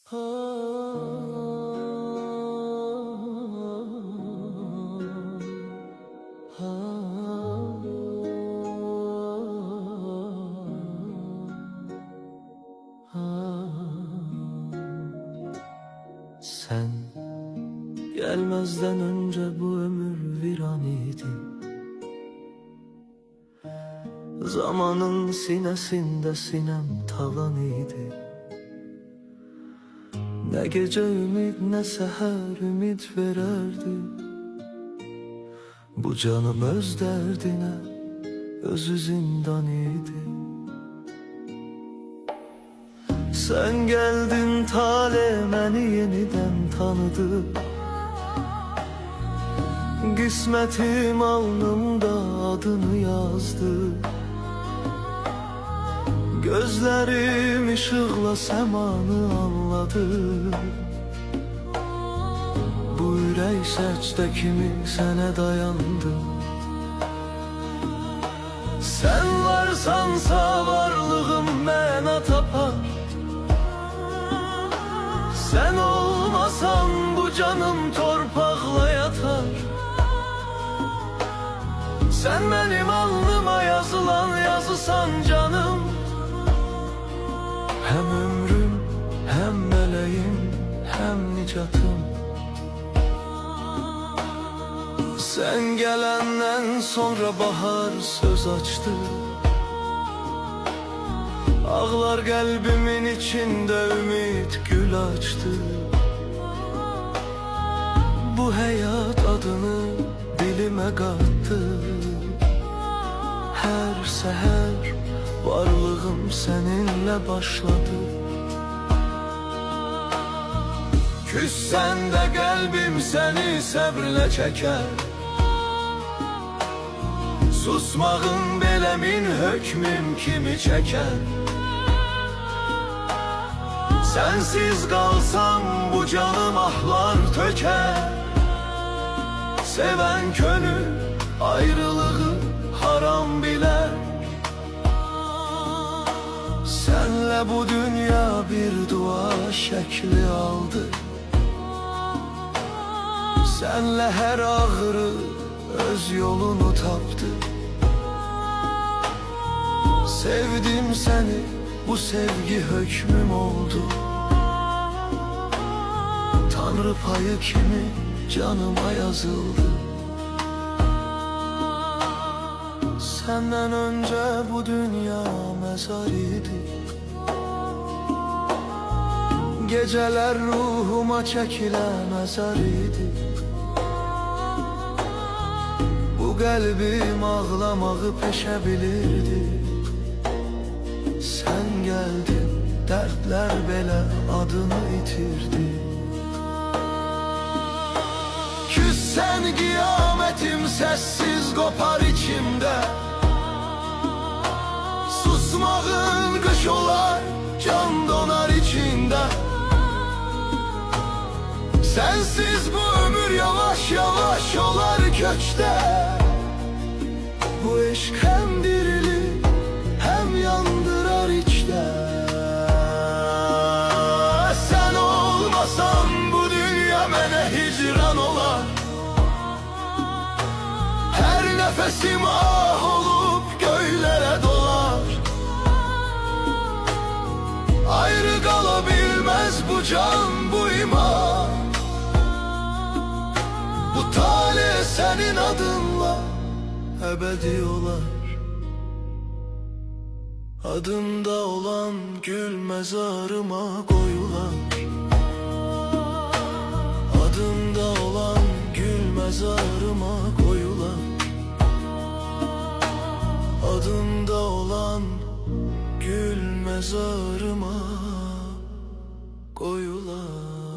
Sen gelmezden önce bu ömür viran idi. Zamanın sinesinde sinem talan idi. Ne gece ümit ne seher ümit vererdi. Bu canım öz derdine özü zindan idi. Sen geldin tale beni yeniden tanıdı. Kısmetim alnımda adını yazdı. Gözlerim ışıkla semanı anladı. Bu ürək səcdə kimi sənə dayandı. Sen varsansa varlığım məna tapar. Sen olmasan bu canım torpaqla yatar. Sen benim alnıma yazılan yazısan canım. Hem ömrüm, hem meleğim, hem nicatım. Sen gelenden sonra bahar söz açtı. Ağlar kalbimin içinde ümit gül açtı. Bu hayat adını dilime kattı. Her seher varlığım seninle başladı. Küssen de kalbim seni səbrlə çeker. Susmağın belemin hökmüm kimi çeker. Sensiz kalsam bu canım ahlar töker. Seven könül ayrılığı haram biler. Senle bu dünya bir dua şekli aldı. Senle her ağrı öz yolunu taptı. Sevdim seni, bu sevgi hükmüm oldu. Tanrı payı kimi canıma yazıldı. Senden önce bu dünya mezar idi. Geceler ruhuma çekilen mezar idi. Bu kalbim ağlamağı peşebilirdi. Sen geldin, dertler bele adını itirdi. Küssen kıyametim sessiz kopar içimde. Susmağın kış olar, can donar içinde. Sensiz bu ömür yavaş yavaş olar köçte. Bu aşk hem dirilir hem yandırar içte. Sen olmasan bu dünya mene hicran olar. Her nefesim ah olup göylere dolar. Ayrı kalabilmez bu can bu iman. Bu talih senin adınla ebedi olar. Adımda olan gül mezarıma koyular. Adımda olan gül mezarıma koyular. Adımda olan gül mezarıma koyular.